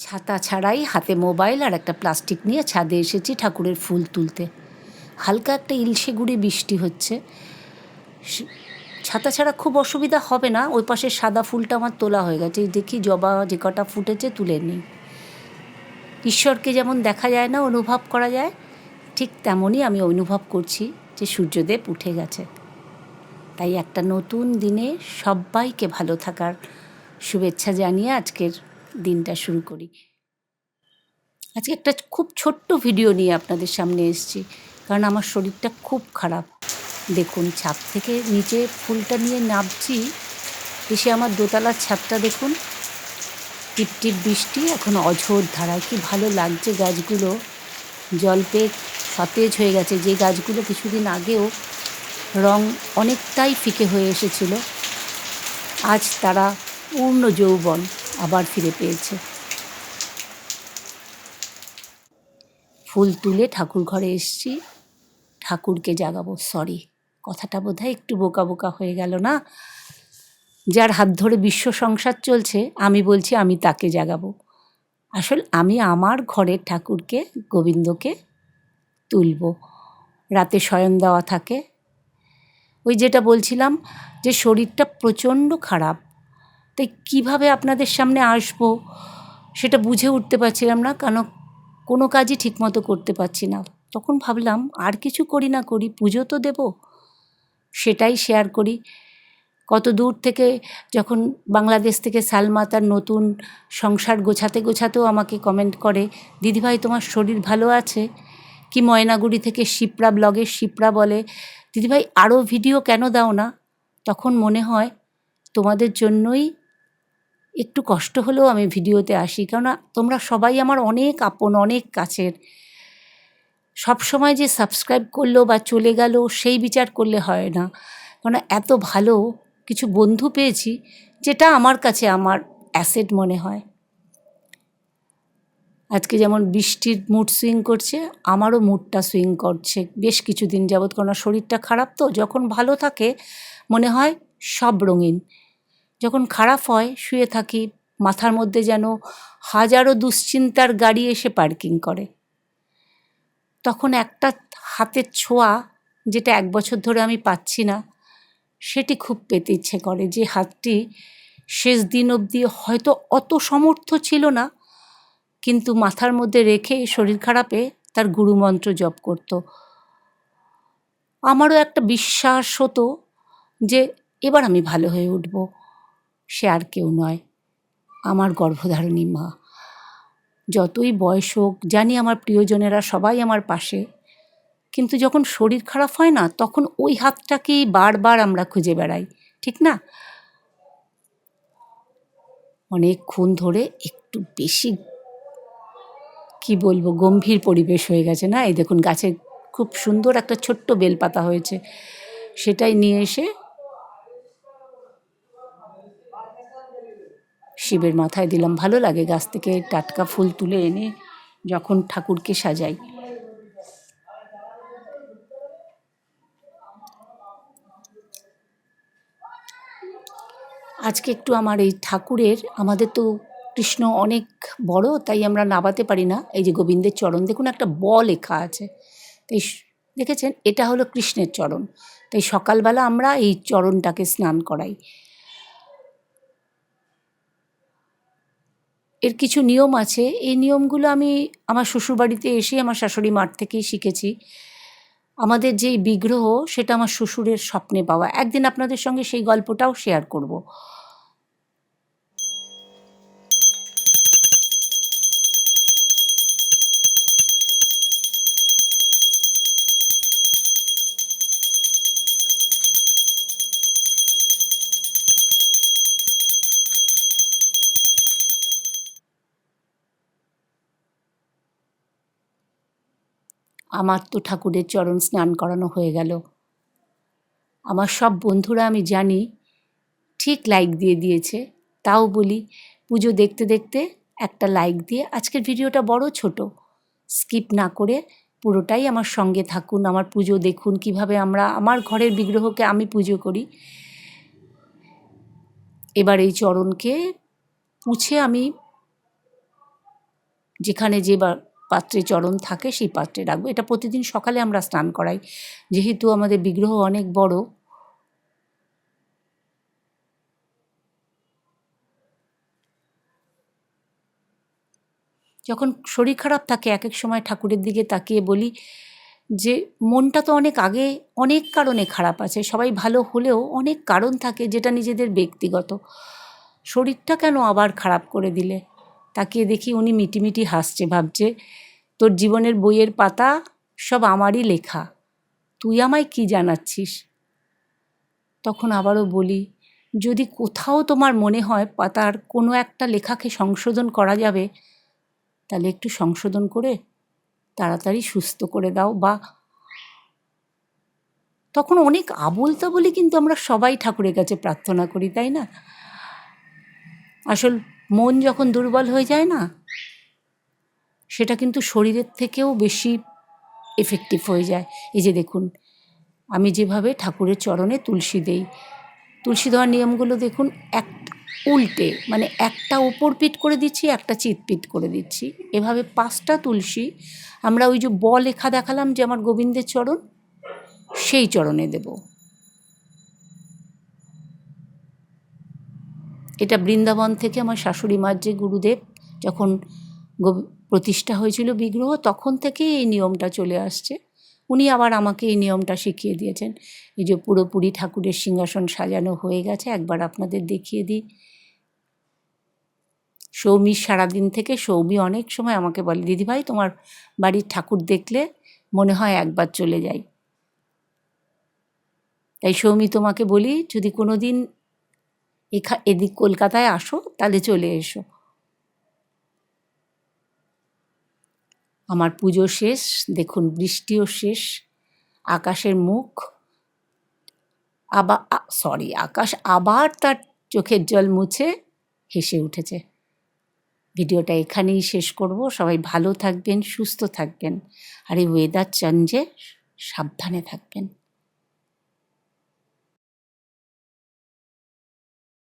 ছাতা ছাড়াই হাতে মোবাইল আর একটা প্লাস্টিক নিয়ে ছাদে এসেছি ঠাকুরের ফুল তুলতে। হালকা একটা ইলশে গুঁড়ি বৃষ্টি হচ্ছে। ছাতা ছাড়া খুব অসুবিধা হবে না। ওই পাশে সাদা ফুলটা আমার তোলা হয়ে গেছে। দেখি জবা যে কটা ফুটেছে তুলে নিই। ঈশ্বরকে যেমন দেখা যায় না, অনুভব করা যায়, ঠিক তেমনই আমি অনুভব করছি যে সূর্যদেব উঠে গেছে। তাই একটা নতুন দিনে সবাইকে ভালো থাকার শুভেচ্ছা জানিয়ে আজকের দিনটা শুরু করি। আজকে একটা খুব ছোট্ট ভিডিও নিয়ে আপনাদের সামনে এসেছি, কারণ আমার শরীরটা খুব খারাপ। দেখুন, ছাদ থেকে নিচে ফুলটা নিয়ে নামছি, এসে আমার দোতলার ছাদটা দেখুন, টিপটিপ বৃষ্টি এখন অঝোর ধারায়। কি ভালো লাগছে, গাছগুলো জল পেয়ে সতেজ হয়ে গেছে। যে গাছগুলো কিছুদিন আগেও রং অনেকটাই ফিকে হয়ে এসেছিল, আজ তারা পূর্ণ যৌবন আবার ফিরে পেয়েছে। ফুল তুলে ঠাকুর ঘরে এসেছি, ঠাকুরকে জাগাবো। সরি, কথাটা বোধহয় একটু বোকা বোকা হয়ে গেল না? যার হাত ধরে বিশ্ব সংসার চলছে, আমি বলছি আমি তাকে জাগাবো। আসল আমি আমার ঘরের ঠাকুরকে, গোবিন্দকে তুলব। রাতে শয়ন দেওয়া থাকে। ওই যেটা বলছিলাম যে শরীরটা প্রচণ্ড খারাপ, তাই কিভাবে আপনাদের সামনে আসবো সেটা বুঝে উঠতে পারছিলাম না, কেন কোনো কাজই ঠিকমতো করতে পারছি না। তখন ভাবলাম আর কিছু করি না করি, পুজো তো দেব, সেটাই শেয়ার করি। কত দূর থেকে যখন বাংলাদেশ থেকে সালমা তার নতুন সংসার গোছাতে গোছাতেও আমাকে কমেন্ট করে, দিদিভাই তোমার শরীর ভালো আছে কি? ময়নাগুড়ি থেকে শিপ্রা, ব্লগের শিপ্রা বলে, দিদিভাই আরও ভিডিও কেন দাও না? তখন মনে হয় তোমাদের জন্যই একটু কষ্ট হলেও আমি ভিডিওতে আসি, কেননা তোমরা সবাই আমার অনেক আপন, অনেক কাছের। সব সময় যে সাবস্ক্রাইব করলো বা চলে গেল সেই বিচার করলে হয় না, কেননা এত ভালো কিছু বন্ধু পেয়েছি, যেটা আমার কাছে আমার অ্যাসেট মনে হয়। আজকে যেমন বৃষ্টির মুড সুইং করছে, আমারও মুডটা সুইং করছে বেশ কিছুদিন যাবৎ, কেননা শরীরটা খারাপ তো। যখন ভালো থাকে মনে হয় সব রঙিন, যখন খারাপ হয় শুয়ে থাকি, মাথার মধ্যে যেন হাজারো দুশ্চিন্তার গাড়ি এসে পার্কিং করে। তখন একটা হাতের ছোঁয়া, যেটা 1 বছর ধরে আমি পাচ্ছি না, সেটি খুব পেতে ইচ্ছে করে। যে হাতটি শেষ দিন অবধি হয়তো অত সমর্থ ছিল না, কিন্তু মাথার মধ্যে রেখে শরীর খারাপে তার গুরুমন্ত্র জপ করত। আমারও একটা বিশ্বাস হতো যে এবার আমি ভালো হয়ে উঠব। সে আর কেউ নয়, আমার গর্ভধারিণী মা। যতই বয়স হোক, জানি আমার প্রিয়জনেরা সবাই আমার পাশে, কিন্তু যখন শরীর খারাপ হয় না, তখন ওই হাতটাকেই বারবার আমরা খুঁজে বেড়াই, ঠিক না? অনেকক্ষণ ধরে একটু বেশি কি বলবো, গম্ভীর পরিবেশ হয়ে গেছে না? এই দেখুন, গাছে খুব সুন্দর একটা ছোট্ট বেলপাতা হয়েছে, সেটাই নিয়ে এসে শিবের মাথায় দিলাম। ভালো লাগে গাছ থেকে টাটকা ফুল তুলে এনে যখন ঠাকুরকে সাজাই। আজকে একটু আমার এই ঠাকুরের, আমাদের তো কৃষ্ণ অনেক বড়, তাই আমরা নাবাতে পারি না। এই যে গোবিন্দের চরণ দেখুন, একটা ব লেখা আছে, তাই দেখেছেন, এটা হলো কৃষ্ণের চরণ। তাই সকালবেলা আমরা এই চরণটাকে স্নান করাই। এর কিছু নিয়ম আছে, এই নিয়মগুলো আমি আমার শ্বশুরবাড়িতে এসে আমার শাশুড়ি মার থেকেই শিখেছি। আমাদের যেই বিগ্রহ, সেটা আমার শ্বশুরের স্বপ্নে পাওয়া। একদিন আপনাদের সঙ্গে সেই গল্পটাও শেয়ার করব। আমার তো ঠাকুরের চরণ স্নান করানো হয়ে গেল। আমার সব বন্ধুরা আমি জানি ঠিক লাইক দিয়ে দিয়েছে। তাও বলি, পুজো দেখতে দেখতে একটা লাইক দিয়ে, আজকের ভিডিওটা বড় ছোট, স্কিপ না করে পুরোটাই আমার সঙ্গে থাকুন, আমার পুজো দেখুন, কিভাবে আমরা আমার ঘরের বিগ্রহকে আমি পুজো করি। এবার এই চরণকে পুছে আমি যেখানে যে পাত্রে চরণ থাকে সেই পাত্রে রাখবো। এটা প্রতিদিন সকালে আমরা স্নান করাই, যেহেতু আমাদের বিগ্রহ অনেক বড়। যখন শরীর খারাপ থাকে এক এক সময় ঠাকুরের দিকে তাকিয়ে বলি যে মনটা তো অনেক আগে অনেক কারণে খারাপ আছে, সবাই ভালো হলেও অনেক কারণ থাকে যেটা নিজেদের ব্যক্তিগত। শরীরটা কেন আবার খারাপ করে দিলে? তাকিয়ে দেখি উনি মিটিমিটি হাসছে, ভাবছে তোর জীবনের বইয়ের পাতা সব আমারই লেখা, তুই আমায় কি জানাচ্ছিস? তখন আবারও বলি, যদি কোথাও তোমার মনে হয় পাতার কোনো একটা লেখাকে সংশোধন করা যাবে, তাহলে একটু সংশোধন করে তাড়াতাড়ি সুস্থ করে দাও। বা তখন অনেক আবোল তাবোলই কিন্তু আমরা সবাই ঠাকুরের কাছে প্রার্থনা করি, তাই না? আসল মন যখন দুর্বল হয়ে যায় না, সেটা কিন্তু শরীরের থেকেও বেশি এফেক্টিভ হয়ে যায়। এই যে দেখুন, আমি যেভাবে ঠাকুরের চরণে তুলসী দেই, তুলসী দেওয়ার নিয়মগুলো দেখুন, উল্টে, মানে একটা উপর পিঠ করে দিচ্ছি, একটা চিৎপিঠ করে দিচ্ছি, এভাবে 5টা তুলসী আমরা ওই যে লেখা দেখালাম যে আমার গোবিন্দের চরণ, সেই চরণে দেব। এটা বৃন্দাবন থেকে আমার শাশুড়ি মার যে গুরুদেব যখন প্রতিষ্ঠা হয়েছিল বিগ্রহ, তখন থেকেই এই নিয়মটা চলে আসছে। উনি আবার আমাকে এই নিয়মটা শিখিয়ে দিয়েছেন। এই যে পুরোপুরি ঠাকুরের সিংহাসন সাজানো হয়ে গেছে, একবার আপনাদের দেখিয়ে দিই। সৌমির সারাদিন থেকে সৌমি অনেক সময় আমাকে বলে, দিদিভাই তোমার বাড়ির ঠাকুর দেখলে মনে হয় একবার চলে যাই। তাই সৌমি তোমাকে বলি, যদি কোনো দিন এদিক কলকাতায় আসো তাহলে চলে এসো। আমার পুজো শেষ, দেখুন বৃষ্টিও শেষ, আকাশের মুখ আকাশ আবার তার চোখের জল মুছে হেসে উঠেছে। ভিডিওটা এখানেই শেষ করব। সবাই ভালো থাকবেন, সুস্থ থাকবেন, আর এই ওয়েদার চেঞ্জে সাবধানে থাকবেন।